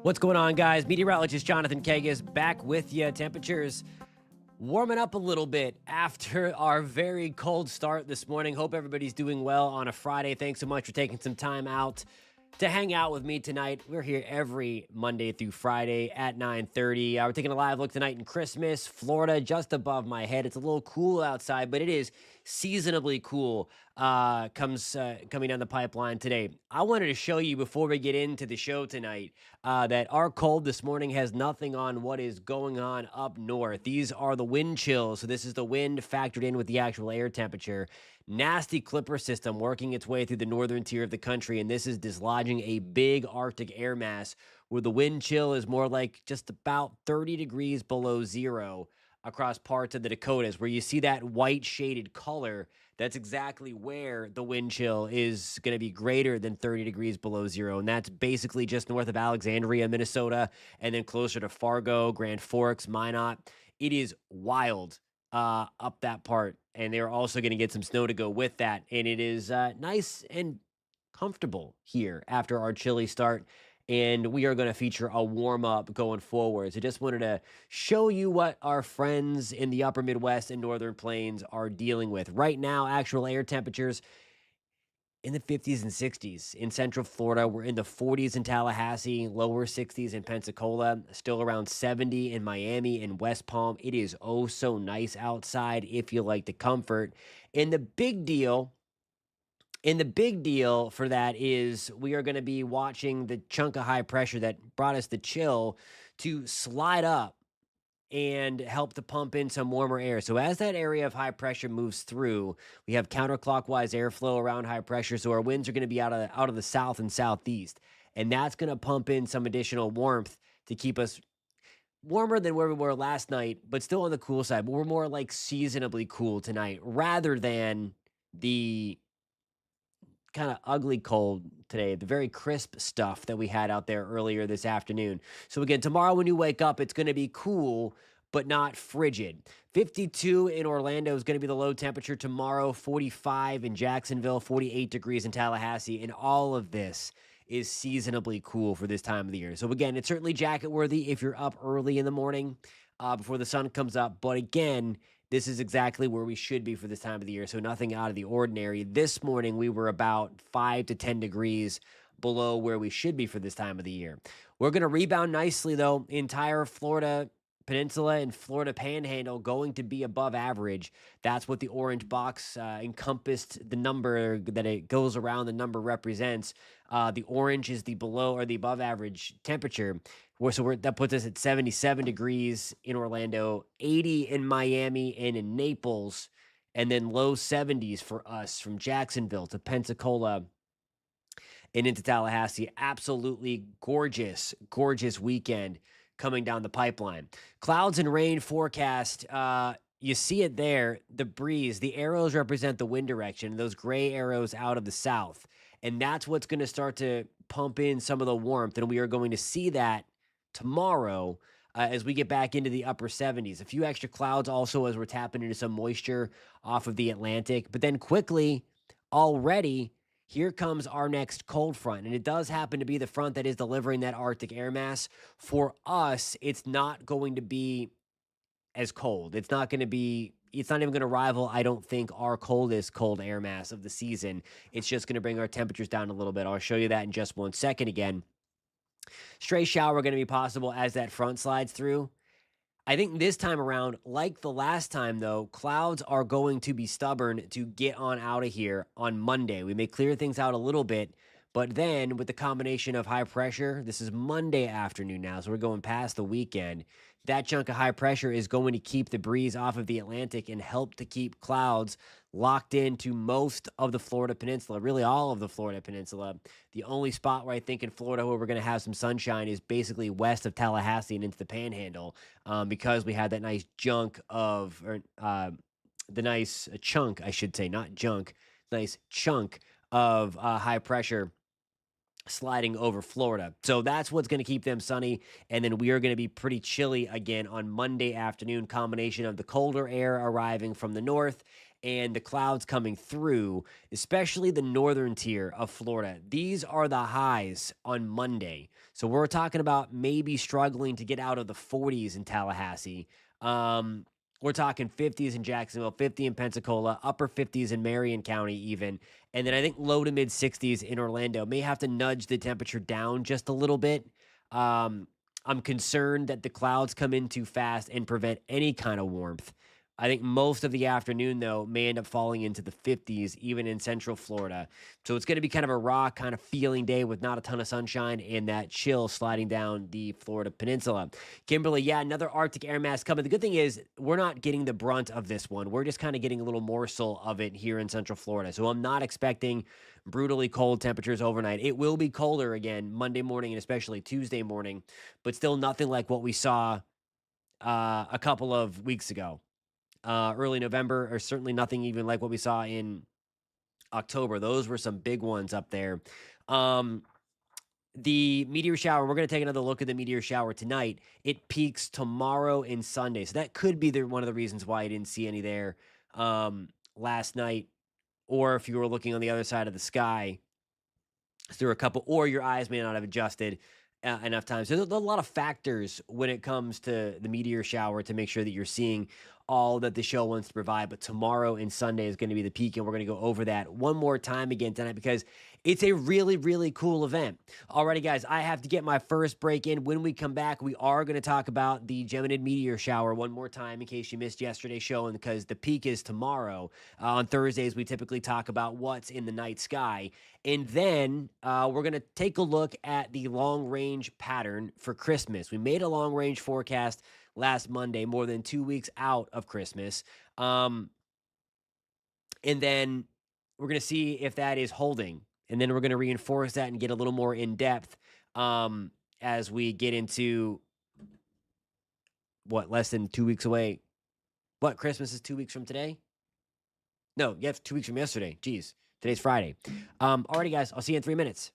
What's going on, guys? Meteorologist Jonathan Kegges back with you. Temperatures warming up a little bit after our very cold start this morning. Hope everybody's doing well on a Friday. Thanks so much for taking some time out to hang out with me tonight. We're here every Monday through Friday at 9:30. We're taking a live look tonight in Christmas, Florida, just above my head. It's a little cool outside, but it is seasonably cool coming down the pipeline today. I wanted to show you before we get into the show tonight that our cold this morning has nothing on what is going on up north. These are the wind chills. So this is the wind factored in with the actual air temperature. Nasty clipper system working its way through the northern tier of the country, and this is dislodging a big Arctic air mass where the wind chill is more like just about 30 degrees below zero across parts of the Dakotas. Where you see that white shaded color, that's exactly where the wind chill is going to be greater than 30 degrees below zero, and that's basically just north of Alexandria, Minnesota, and then closer to Fargo, Grand Forks, Minot. It is wild up that part, and they're also going to get some snow to go with that, and it is nice and comfortable here after our chilly start, and we are going to feature a warm up going forward. So just wanted to show you what our friends in the upper Midwest and northern plains are dealing with right now. Actual air temperatures in the 50s and 60s in central Florida. We're in the 40s in Tallahassee, lower 60s in Pensacola, still around 70 in Miami and West Palm. It is oh so nice outside if you like the comfort. And the big deal for that is we are going to be watching the chunk of high pressure that brought us the chill to slide up and help to pump in some warmer air. So as that area of high pressure moves through, we have counterclockwise airflow around high pressure. So our winds are going to be out of the south and southeast, and that's going to pump in some additional warmth to keep us warmer than where we were last night, but still on the cool side. But we're more like seasonably cool tonight rather than the kind of ugly cold today, the very crisp stuff that we had out there earlier this afternoon. So again, tomorrow when you wake up, it's going to be cool, but not frigid. 52 in Orlando is going to be the low temperature tomorrow, 45 in Jacksonville, 48 degrees in Tallahassee, and all of this is seasonably cool for this time of the year. So again, it's certainly jacket worthy if you're up early in the morning before the sun comes up. But again, this is exactly where we should be for this time of the year, so nothing out of the ordinary. This morning, we were about 5 to 10 degrees below where we should be for this time of the year. We're going to rebound nicely, though. Entire Florida Peninsula and Florida Panhandle going to be above average. That's what the orange box encompassed, the number that it goes around, the number represents. The orange is the below or the above average temperature. That puts us at 77 degrees in Orlando, 80 in Miami and in Naples, and then low 70s for us from Jacksonville to Pensacola and into Tallahassee. Absolutely gorgeous, gorgeous weekend coming down the pipeline. Clouds and rain forecast. You see it there, the breeze. The arrows represent the wind direction, those gray arrows out of the south. And that's what's going to start to pump in some of the warmth. And we are going to see that tomorrow as we get back into the upper 70s. A few extra clouds also as we're tapping into some moisture off of the Atlantic. But then quickly, already, here comes our next cold front. And it does happen to be the front that is delivering that Arctic air mass. For us, it's not going to be as cold. It's not even going to rival, I don't think, our coldest cold air mass of the season. It's just going to bring our temperatures down a little bit. I'll show you that in just 1 second again. Stray shower going to be possible as that front slides through. I think this time around, like the last time, though, clouds are going to be stubborn to get on out of here on Monday. We may clear things out a little bit, but then with the combination of high pressure, this is Monday afternoon now, so we're going past the weekend. That chunk of high pressure is going to keep the breeze off of the Atlantic and help to keep clouds locked into most of the Florida Peninsula, really all of the Florida Peninsula. The only spot where I think in Florida where we're going to have some sunshine is basically west of Tallahassee and into the Panhandle, because we had that nice chunk, I should say, not junk, nice chunk of high pressure sliding over Florida. So that's what's going to keep them sunny. And then we are going to be pretty chilly again on Monday afternoon, combination of the colder air arriving from the north and the clouds coming through, especially the northern tier of Florida. These are the highs on Monday. So we're talking about maybe struggling to get out of the 40s in Tallahassee. We're talking 50s in Jacksonville, 50 in Pensacola, upper 50s in Marion County even. And then I think low to mid 60s in Orlando. May have to nudge the temperature down just a little bit. I'm concerned that the clouds come in too fast and prevent any kind of warmth. I think most of the afternoon, though, may end up falling into the 50s, even in central Florida. So it's going to be kind of a raw kind of feeling day with not a ton of sunshine and that chill sliding down the Florida peninsula. Kimberly, yeah, another Arctic air mass coming. The good thing is we're not getting the brunt of this one. We're just kind of getting a little morsel of it here in central Florida. So I'm not expecting brutally cold temperatures overnight. It will be colder again Monday morning and especially Tuesday morning, but still nothing like what we saw a couple of weeks ago. Early November, or certainly nothing even like what we saw in October. Those were some big ones up there. The meteor shower, we're going to take another look at the meteor shower tonight. It peaks tomorrow and Sunday. So that could be one of the reasons why I didn't see any there last night. Or if you were looking on the other side of the sky, through a couple, or your eyes may not have adjusted enough time. So there's a lot of factors when it comes to the meteor shower to make sure that you're seeing all that the show wants to provide. But tomorrow and Sunday is going to be the peak, and we're going to go over that one more time again tonight because it's a really, really cool event. Alrighty, guys, I have to get my first break in. When we come back, we are going to talk about the Geminid meteor shower one more time in case you missed yesterday's show, and because the peak is tomorrow. On Thursdays, we typically talk about what's in the night sky. And then we're going to take a look at the long-range pattern for Christmas. We made a long-range forecast last Monday, more than 2 weeks out of Christmas. And then we're going to see if that is holding. And then we're going to reinforce that and get a little more in-depth as we get into, less than 2 weeks away. Christmas is 2 weeks from today? No, yeah, 2 weeks from yesterday. Jeez, today's Friday. Alrighty, guys, I'll see you in 3 minutes.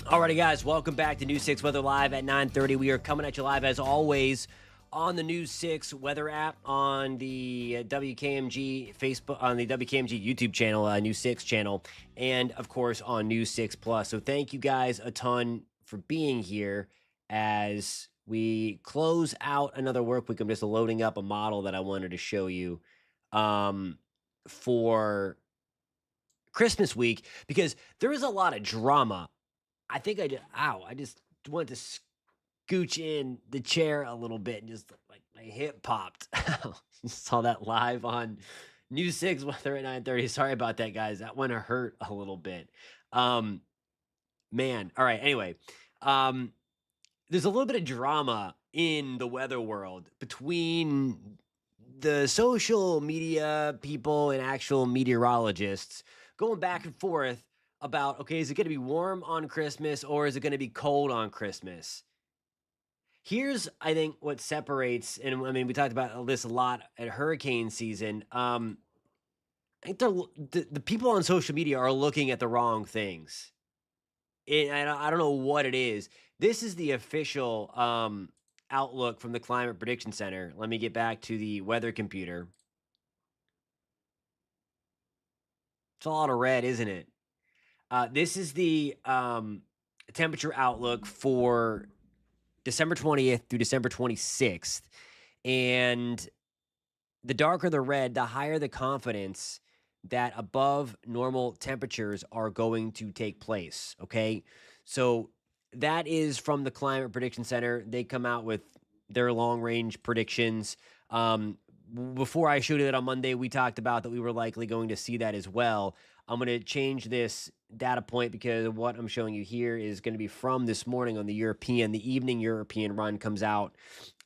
Alrighty, guys, welcome back to News 6 Weather Live at 9:30. We are coming at you live, as always, on the News 6 Weather app, on the WKMG Facebook, on the WKMG YouTube channel, News 6 channel, and, of course, on News 6 Plus. So thank you guys a ton for being here as we close out another work week. I'm just loading up a model that I wanted to show you for Christmas week, because there is a lot of drama. I think I just wanted to scooch in the chair a little bit and just like my hip popped. Saw that live on News 6 Weather at 9:30. Sorry about that, guys. That one hurt a little bit. Um, man. All right. Anyway, um, there's a little bit of drama in the weather world between the social media people and actual meteorologists going back and forth about, okay, is it going to be warm on Christmas or is it going to be cold on Christmas? Here's, I think, what separates, and I mean, we talked about this a lot at hurricane season. I think the people on social media are looking at the wrong things. I don't know what it is. This is the official outlook from the Climate Prediction Center. Let me get back to the weather computer. It's a lot of red, isn't it? This is the temperature outlook for December 20th through December 26th. And the darker the red, the higher the confidence that above normal temperatures are going to take place. Okay. So that is from the Climate Prediction Center. They come out with their long range predictions. Before I showed you that on Monday, we talked about that we were likely going to see that as well. I'm going to change this data point because what I'm showing you here is going to be from this morning on the European. The evening European run comes out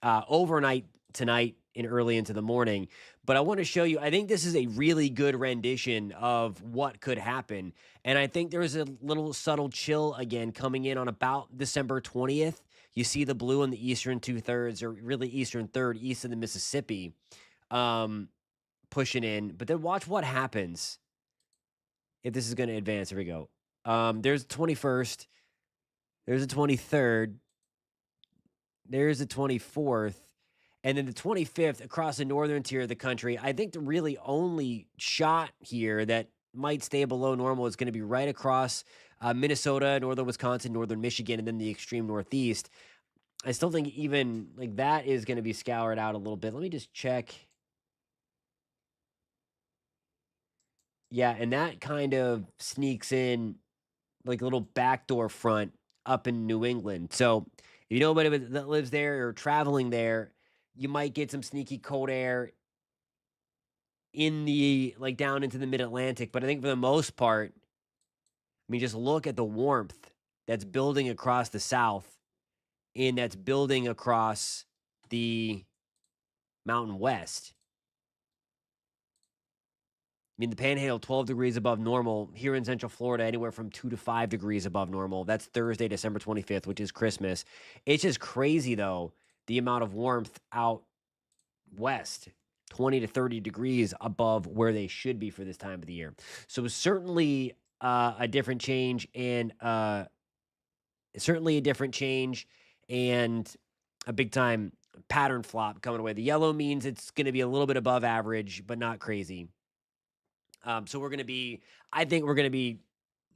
overnight tonight and early into the morning. But I want to show you, I think this is a really good rendition of what could happen. And I think there's a little subtle chill again coming in on about December 20th. You see the blue in the eastern 2/3, or really eastern third, east of the Mississippi, pushing in. But then watch what happens if this is going to advance. Here we go. There's the 21st. There's the 23rd. There's the 24th. And then the 25th across the northern tier of the country. I think the really only shot here that might stay below normal is going to be right across Minnesota, northern Wisconsin, northern Michigan, and then the extreme northeast. I still think even like that is going to be scoured out a little bit. Let me just check. Yeah, and that kind of sneaks in like a little backdoor front up in New England. So if you know anybody that lives there or traveling there, you might get some sneaky cold air in the like down into the mid-Atlantic. But I think for the most part, I mean, just look at the warmth that's building across the South and that's building across the Mountain West. I mean, the Panhandle, 12 degrees above normal. Here in Central Florida, anywhere from 2 to 5 degrees above normal. That's Thursday, December 25th, which is Christmas. It's just crazy, though, the amount of warmth out west, 20 to 30 degrees above where they should be for this time of the year. So certainly a different change, and a big time pattern flop coming away. The yellow means it's going to be a little bit above average, but not crazy. So we're going to be, I think we're going to be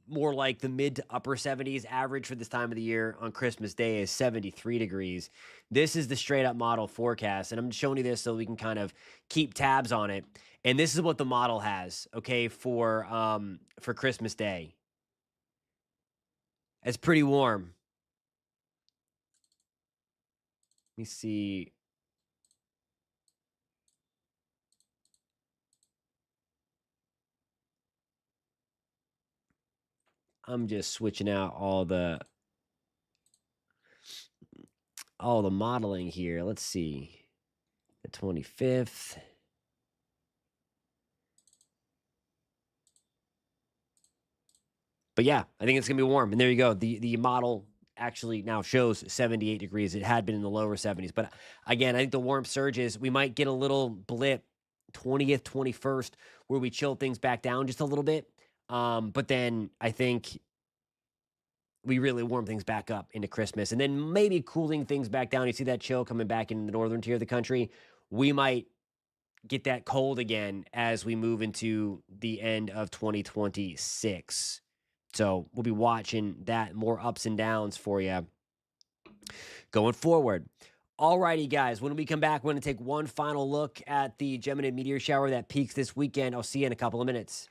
more like the mid to upper 70s. Average for this time of the year on Christmas Day is 73 degrees. This is the straight up model forecast. And I'm showing you this so we can kind of keep tabs on it. And this is what the model has, okay, for Christmas Day. It's pretty warm. Let me see. I'm just switching out all the modeling here. Let's see. The 25th. But yeah, I think it's going to be warm. And there you go. The model actually now shows 78 degrees. It had been in the lower 70s. But again, I think the warmth surges. We might get a little blip 20th, 21st, where we chill things back down just a little bit. But then I think we really warm things back up into Christmas, and then maybe cooling things back down. You see that chill coming back in the northern tier of the country. We might get that cold again as we move into the end of 2026. So we'll be watching that, more ups and downs for you going forward. Alrighty, guys. When we come back, we're going to take one final look at the Gemini meteor shower that peaks this weekend. I'll see you in a couple of minutes.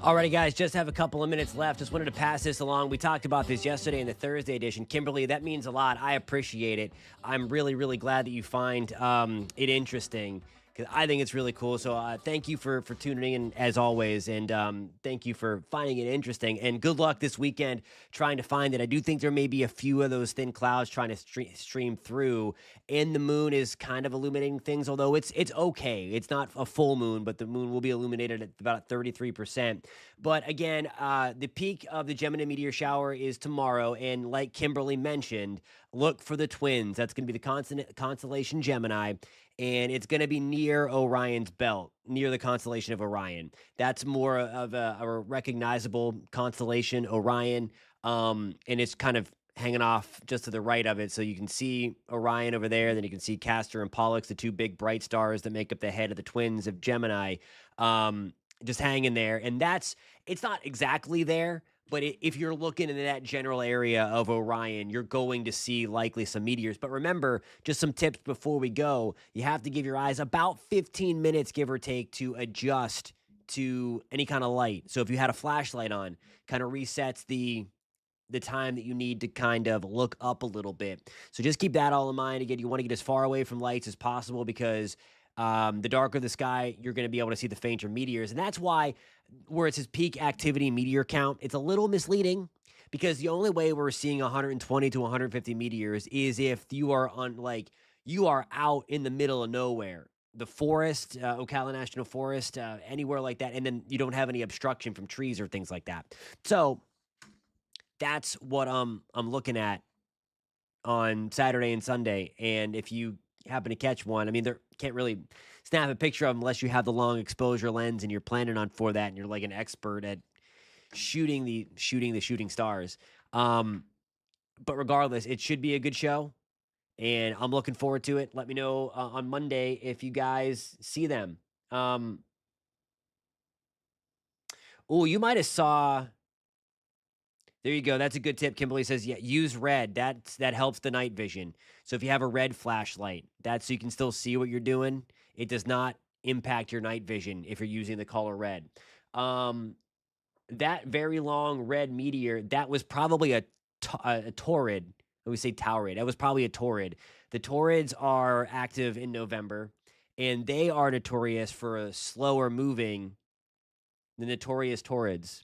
Alrighty, guys, just have a couple of minutes left. Just wanted to pass this along. We talked about this yesterday in the Thursday edition. Kimberly, that means a lot. I appreciate it. I'm really, really glad that you find it interesting, because I think it's really cool. So thank you for tuning in as always, and thank you for finding it interesting. And good luck this weekend trying to find it. I do think there may be a few of those thin clouds trying to stream through, and the moon is kind of illuminating things, although it's okay. It's not a full moon, but the moon will be illuminated at about 33%. But again, the peak of the Gemini meteor shower is tomorrow, and like Kimberly mentioned, look for the twins. That's going to be the constellation Gemini, and it's going to be near Orion's belt, near the constellation of Orion. That's more of a recognizable constellation, Orion, and it's kind of hanging off just to the right of it. So you can see Orion over there, then you can see Castor and Pollux, the two big bright stars that make up the head of the twins of Gemini, just hanging there. And it's not exactly there, but if you're looking in that general area of Orion, you're going to see likely some meteors. But remember, just some tips before we go, you have to give your eyes about 15 minutes, give or take, to adjust to any kind of light. So if you had a flashlight on, kind of resets the time that you need to kind of look up a little bit. So just keep that all in mind. Again, you want to get as far away from lights as possible, because The darker the sky, you're going to be able to see the fainter meteors. And that's why, where it says peak activity meteor count, it's a little misleading because the only way we're seeing 120 to 150 meteors is if you are on, like, you are out in the middle of nowhere, the forest, Ocala National Forest, anywhere like that, and then you don't have any obstruction from trees or things like that. So that's what I'm looking at on Saturday and Sunday. And if you happen to catch one, I mean, there can't really snap a picture of them unless you have the long exposure lens and you're planning on for that, and you're like an expert at shooting stars. But regardless, it should be a good show, and I'm looking forward to it. Let me know on Monday if you guys see them. Um, oh, you might have saw. There you go. That's a good tip. Kimberly says, yeah, use red. That helps the night vision. So if you have a red flashlight, that's so you can still see what you're doing. It does not impact your night vision if you're using the color red. That very long red meteor, that was probably a Taurid. I would say Taurid. That was probably a Taurid. The Taurids are active in November, and they are notorious for a slower moving, the notorious Taurids.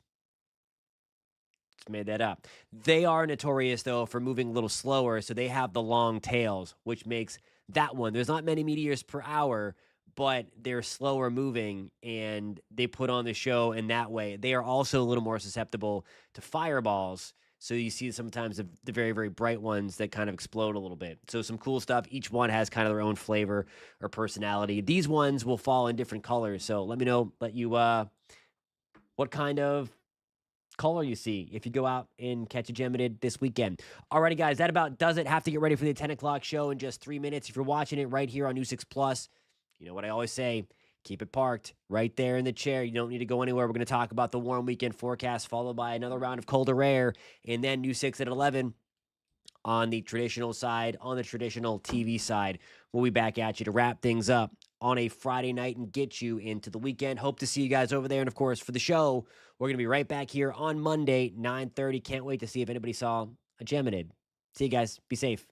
Just made that up. They are notorious, though, for moving a little slower, so they have the long tails, which makes that one. There's not many meteors per hour, but they're slower moving, and they put on the show in that way. They are also a little more susceptible to fireballs, so you see sometimes the very, very bright ones that kind of explode a little bit. So some cool stuff. Each one has kind of their own flavor or personality. These ones will fall in different colors, so let me know, what kind of color you see if you go out and catch a Geminid this weekend. Alrighty, guys, that about does it. Have to get ready for the 10 o'clock show in just 3 minutes. If you're watching it right here on New 6 Plus, you know what I always say, keep it parked right there in the chair. You don't need to go anywhere. We're going to talk about the warm weekend forecast, followed by another round of colder air, and then New 6 at 11 on the traditional side, on the traditional TV side. We'll be back at you to wrap things up on a Friday night and get you into the weekend. Hope to see you guys over there. And of course, for the show, we're going to be right back here on Monday, 9:30. Can't wait to see if anybody saw a Geminid. See you guys. Be safe.